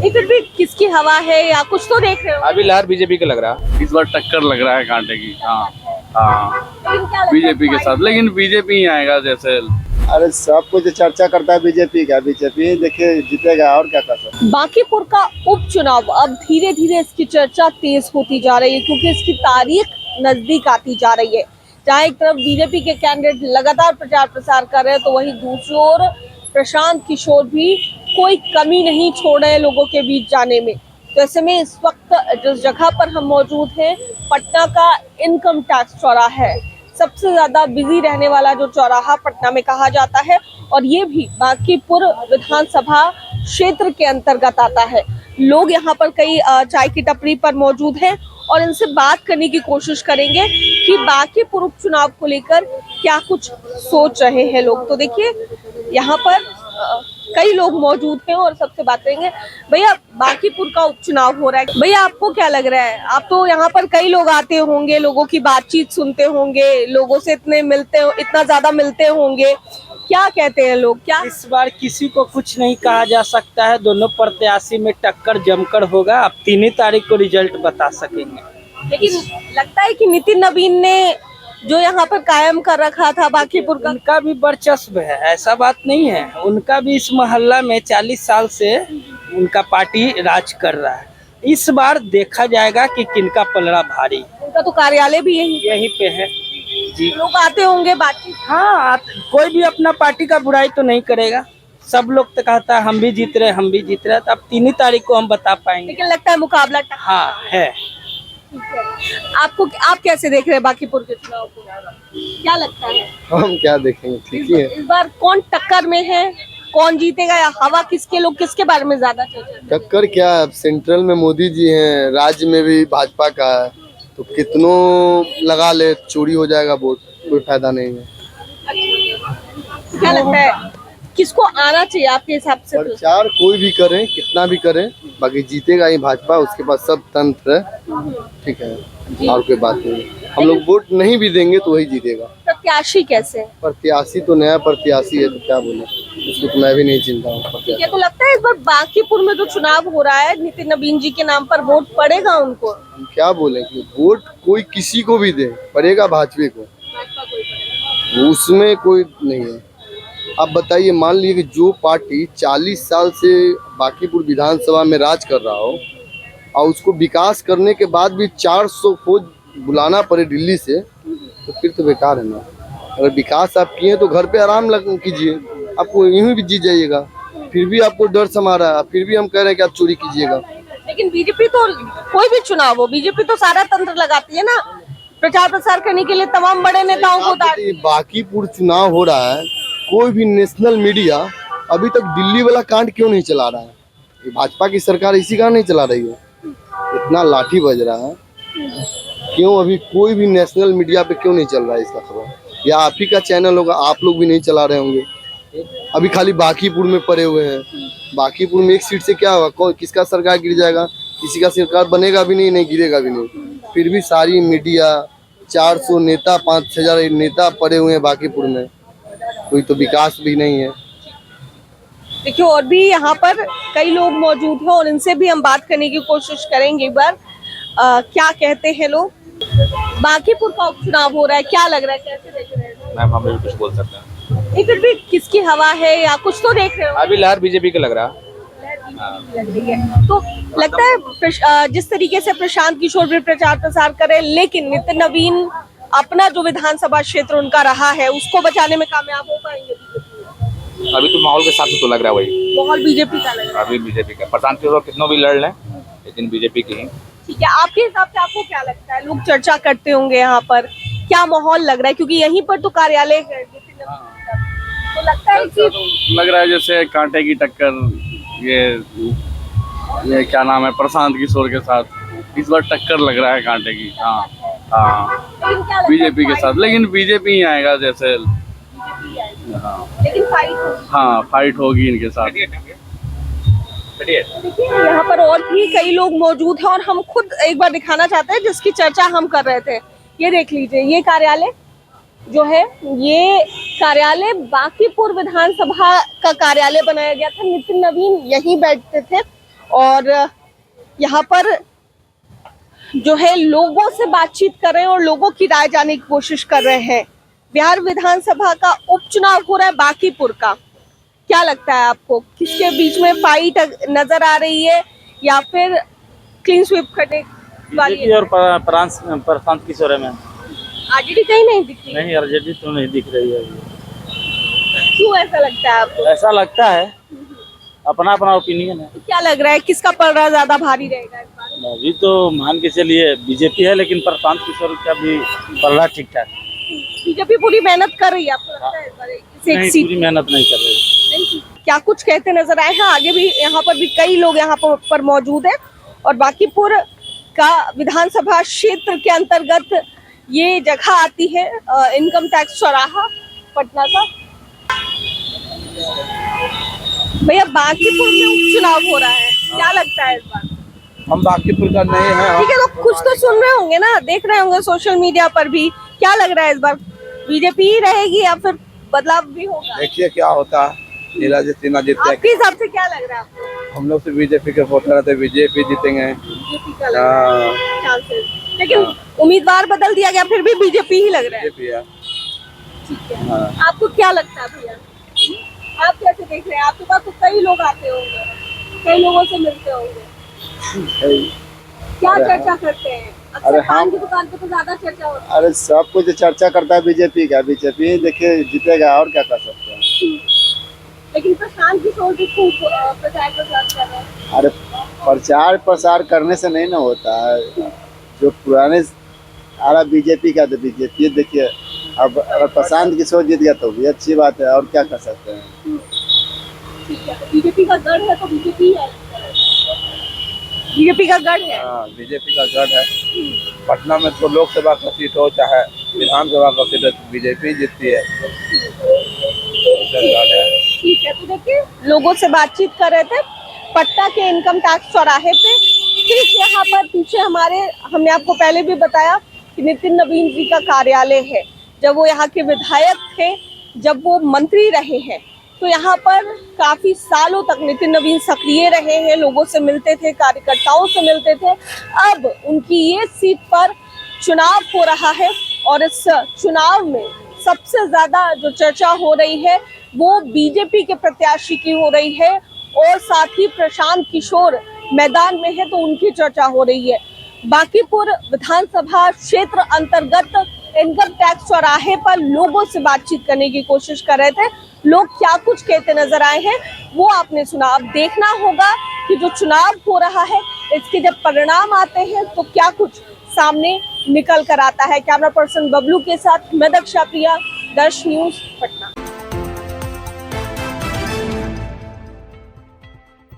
नहीं फिर भी किसकी हवा है या कुछ तो देख रहे हो? अभी लहर बीजेपी का लग रहा है। इस बार टक्कर लग रहा है कांटे की। हाँ लेकिन क्या लगता है बीजेपी के साथ, लेकिन बीजेपी ही आएगा जैसे। अरे सब कुछ चर्चा करता है बीजेपी का, बीजेपी देखिए जीतेगा और क्या कर सकते। बांकीपुर का उपचुनाव अब धीरे धीरे इसकी चर्चा तेज होती जा रही है क्योंकि इसकी तारीख नजदीक आती जा रही है। जहाँ एक तरफ बीजेपी के कैंडिडेट लगातार प्रचार प्रसार कर रहे हैं तो वहीं दूसरी ओर प्रशांत किशोर भी कोई कमी नहीं छोड़ रहे हैं लोगों के बीच जाने में। तो ऐसे में इस वक्त जिस जगह पर हम मौजूद हैं पटना का इनकम टैक्स चौराहा है, सबसे ज्यादा बिजी रहने वाला जो चौराहा पटना में कहा जाता है और ये भी बांकीपुर विधानसभा क्षेत्र के अंतर्गत आता है। लोग यहाँ पर कई चाय की टपरी पर मौजूद हैं और इनसे बात करने की कोशिश करेंगे कि बांकीपुर उपचुनाव को लेकर क्या कुछ सोच रहे हैं लोग। तो देखिए यहाँ पर कई लोग मौजूद हैं और सबसे बात करेंगे। भैया बांकीपुर का उपचुनाव हो रहा है, भैया आपको क्या लग रहा है? आप तो यहाँ पर कई लोग आते होंगे, लोगों की बातचीत सुनते होंगे, लोगों से इतना ज्यादा मिलते होंगे, क्या कहते हैं लोग? क्या इस बार किसी को कुछ नहीं कहा जा सकता है, दोनों प्रत्याशी में टक्कर जमकर होगा। अब 3 तारीख को रिजल्ट बता सकेंगे। लेकिन लगता है कि नितिन नवीन ने जो यहाँ पर कायम कर रखा था बांकीपुर का, उनका भी वर्चस्व है, ऐसा बात नहीं है। उनका भी इस मोहल्ला में 40 साल से उनका पार्टी राज कर रहा है। इस बार देखा जाएगा कि किनका पलड़ा भारी। उनका तो कार्यालय भी यहीं पे है जी। लोग आते होंगे बातचीत। हाँ, कोई भी अपना पार्टी का बुराई तो नहीं करेगा। सब लोग तो कहता है हम भी जीत रहे, हम भी जीत रहे। तो अब 3 तारीख को हम बता पाएंगे। लेकिन लगता है मुकाबला हाँ है। आप कैसे देख रहे हैं बांकीपुर के चुनाव को? क्या लगता है? हम क्या देखेंगे, ठीक ही है। इस बार कौन टक्कर में है, कौन जीतेगा या हवा किसके, लोग किसके बारे में ज्यादा चर्चा? टक्कर क्या है, अब सेंट्रल में मोदी जी हैं, राज्य में भी भाजपा का है, तो कितनों लगा ले चोरी हो जाएगा वोट, कोई फायदा नहीं है। क्या लगता है किसको आना चाहिए आपके हिसाब से? प्रचार कोई भी करे, कितना भी करे, बाकी जीतेगा ही भाजपा। उसके पास सब तंत्र है, ठीक है, और कोई बात नहीं। हम लोग वोट नहीं भी देंगे तो वही जीतेगा। प्रत्याशी कैसे? प्रत्याशी तो नया प्रत्याशी है, तो क्या बोले, उसको तो मैं भी नहीं चिंता हूँ। ये तो लगता है इस बार बांकीपुर में जो चुनाव हो रहा है नितिन नवीन जी के नाम पर वोट पड़ेगा उनको? हम क्या बोले कि वोट कोई किसी को भी दे, पड़ेगा भाजपा को, उसमें कोई नहीं है। अब बताइए, मान लीजिए कि जो पार्टी 40 साल से बांकीपुर विधानसभा में राज कर रहा हो और उसको विकास करने के बाद भी 400 फौज बुलाना पड़े दिल्ली से, तो फिर तो बेकार है ना। अगर विकास आप किए तो घर पे आराम कीजिए, आपको यूं भी जीत जाइएगा। फिर भी आपको डर समा रहा है, फिर भी हम कह रहे हैं कि आप चोरी कीजिएगा। लेकिन बीजेपी तो कोई भी चुनाव हो, बीजेपी तो सारा तंत्र लगाती है ना प्रचार प्रसार करने के लिए, तमाम बड़े नेताओं को। बांकीपुर चुनाव हो रहा है, कोई भी नेशनल मीडिया अभी तक दिल्ली वाला कांड क्यों नहीं चला रहा है? ये भाजपा की सरकार इसी का नहीं चला रही है, इतना लाठी बज रहा है, क्यों अभी कोई भी नेशनल मीडिया पे क्यों नहीं चल रहा है इसका खबर? या आप ही का चैनल होगा, आप लोग भी नहीं चला रहे होंगे। अभी खाली बांकीपुर में पड़े हुए हैं। बांकीपुर में एक सीट से क्या होगा, किसका सरकार गिर जाएगा? किसी का सरकार बनेगा भी नहीं, नहीं गिरेगा भी नहीं। फिर भी सारी मीडिया, 400 नेता, 5-6 नेता पड़े हुए हैं बांकीपुर में, कोई तो विकास भी नहीं है। देखिए और भी यहाँ पर कई लोग मौजूद हैं और इनसे भी हम बात करने की कोशिश करेंगे एक बार। क्या कहते हैं लोग? बांकीपुर का उपचुनाव हो रहा है, क्या लग रहा है, कैसे देख रहे हैं? मैम हम भी कुछ बोल सकते हैं। नहीं फिर भी किसकी हवा है या कुछ तो देख रहे हो? अभी लहर बीजेपी का लग रहा है। तो लगता है जिस तरीके से प्रशांत किशोर भी प्रचार प्रसार करे, लेकिन नितिन नवीन अपना जो विधानसभा क्षेत्र उनका रहा है उसको बचाने में कामयाब हो पाएंगे? अभी तो माहौल के हिसाब से तो लग रहा है वही माहौल बीजेपी का लग रहा है। अभी बीजेपी का। प्रशांत किशोर कितनों भी लड़ लें लेकिन बीजेपी की ही। ठीक है, आपके हिसाब से आपको क्या लगता है? लोग चर्चा करते होंगे यहाँ पर, क्या माहौल लग रहा है? क्योंकि यहीं पर तो कार्यालय है, तो लगता है कि लग रहा है जैसे कांटे की टक्कर ये क्या नाम है, प्रशांत किशोर के साथ इस बार टक्कर लग रहा है कांटे की। हाँ बीजेपी के साथ, लेकिन बीजेपी ही आएगा जैसे। लेकिन फाइट होगी इनके साथ। देखिए यहाँ पर और भी कई लोग मौजूद हैं और हम खुद एक बार दिखाना चाहते हैं जिसकी चर्चा हम कर रहे थे। ये देख लीजिए, ये कार्यालय जो है, ये कार्यालय बांकीपुर विधानसभा का कार्यालय बनाया गया था। नितिन नवीन यहीं बैठते थे और यहाँ पर जो है लोगों से बातचीत कर रहे हैं और लोगों की राय जानने की कोशिश कर रहे हैं। बिहार विधानसभा का उपचुनाव हो रहा है बांकीपुर का, क्या लगता है आपको किसके बीच में फाइट नजर आ रही है या फिर क्लीन स्वीप करने वाली बीजेपी और प्रशांत किशोर में आरजेडी कहीं नहीं दिख रही? नहीं, आरजेडी तो नहीं दिख रही है अभी। क्यों ऐसा लगता है आपको? ऐसा लगता है, अपना अपना ओपिनियन है। क्या लग रहा है किसका पलड़ा ज्यादा भारी रहेगा इस बार? अभी तो मान के चलिए बीजेपी है, लेकिन प्रशांत किशोर का भी पलड़ा ठीक ठाक। बीजेपी पूरी मेहनत कर रही है, आपको लगता है इस बार इसे एक नहीं, सीट पूरी मेहनत नहीं कर रही। नहीं? क्या कुछ कहते नजर आए हैं? आगे भी यहाँ पर भी कई लोग यहाँ पर मौजूद हैं और बांकीपुर का विधानसभा क्षेत्र के अंतर्गत ये जगह आती है, इनकम टैक्स चौराहा पटना का। भैया बांकीपुर में उपचुनाव हो रहा है, क्या लगता है इस बार? हम बांकीपुर का नहीं है। ठीक है, तो कुछ तो सुन रहे होंगे ना, देख रहे होंगे सोशल मीडिया पर भी। क्या लग रहा है इस बार बीजेपी ही रहेगी या फिर बदलाव भी होगा? देखिए क्या होता है, नीरज सिन्हा जीतते आपके हिसाब से क्या लग रहा है आपको? हम लोग तो बीजेपी के वोटर रहते, बीजेपी जीतेंगे। बीजेपी का लग रहा है चांसेस, लेकिन उम्मीदवार बदल दिया गया फिर भी बीजेपी ही लग रहा है। बीजेपी है। ठीक है, आपको क्या लगता है भैया? आप कैसे देख रहे हैं? आपके पास तो कई लोग आते होंगे, कई लोगों से मिलते होंगे, क्या चर्चा करते हैं? अक्सर पान की दुकान पे तो ज्यादा चर्चा होती है। अरे सब कुछ चर्चा करता है बीजेपी का, बीजेपी देखिए जीतेगा और क्या कर सकते हैं। लेकिन प्रशांत किशोर भी खूब प्रचार प्रसार कर रहे हैं। अरे प्रचार प्रसार करने से नहीं ना होता है, जो पुराने आ रहा बीजेपी का तो बीजेपी देखिए। अब अगर प्रशांत किशोर जीत गया तो भी अच्छी बात है, और क्या कर सकते हैं। ठीक है, तो बीजेपी का गढ़ है तो बीजेपी है, बीजेपी का गढ़ है। हाँ, बीजेपी का गढ़ है। पटना में तो लोकसभा का सीट हो चाहे विधानसभा का सीट हो, बीजेपी जीतती है। ठीक है, तो देखिए लोगों से बातचीत कर रहे थे पटना के इनकम टैक्स चौराहे पे। ठीक यहाँ पर पीछे हमने आपको पहले भी बताया कि नितिन नवीन जी का कार्यालय है। जब वो यहाँ के विधायक थे, जब वो मंत्री रहे हैं, तो यहाँ पर काफी सालों तक नितिन नवीन सक्रिय रहे हैं, लोगों से मिलते थे, कार्यकर्ताओं से मिलते थे। अब उनकी ये सीट पर चुनाव हो रहा है और इस चुनाव में सबसे ज्यादा जो चर्चा हो रही है वो बीजेपी के प्रत्याशी की हो रही है और साथ ही प्रशांत किशोर मैदान में है तो उनकी चर्चा हो रही है। बांकीपुर विधानसभा क्षेत्र अंतर्गत इनकम टैक्स चौराहे पर लोगों से बातचीत करने की कोशिश कर रहे थे। लोग क्या कुछ कहते नजर आए हैं वो आपने सुना। अब देखना होगा कि जो चुनाव हो रहा है इसके जब परिणाम आते हैं तो क्या कुछ सामने निकल कर आता है। कैमरा पर्सन बबलू के साथ मैं दक्षा प्रिया, दर्श न्यूज पटना।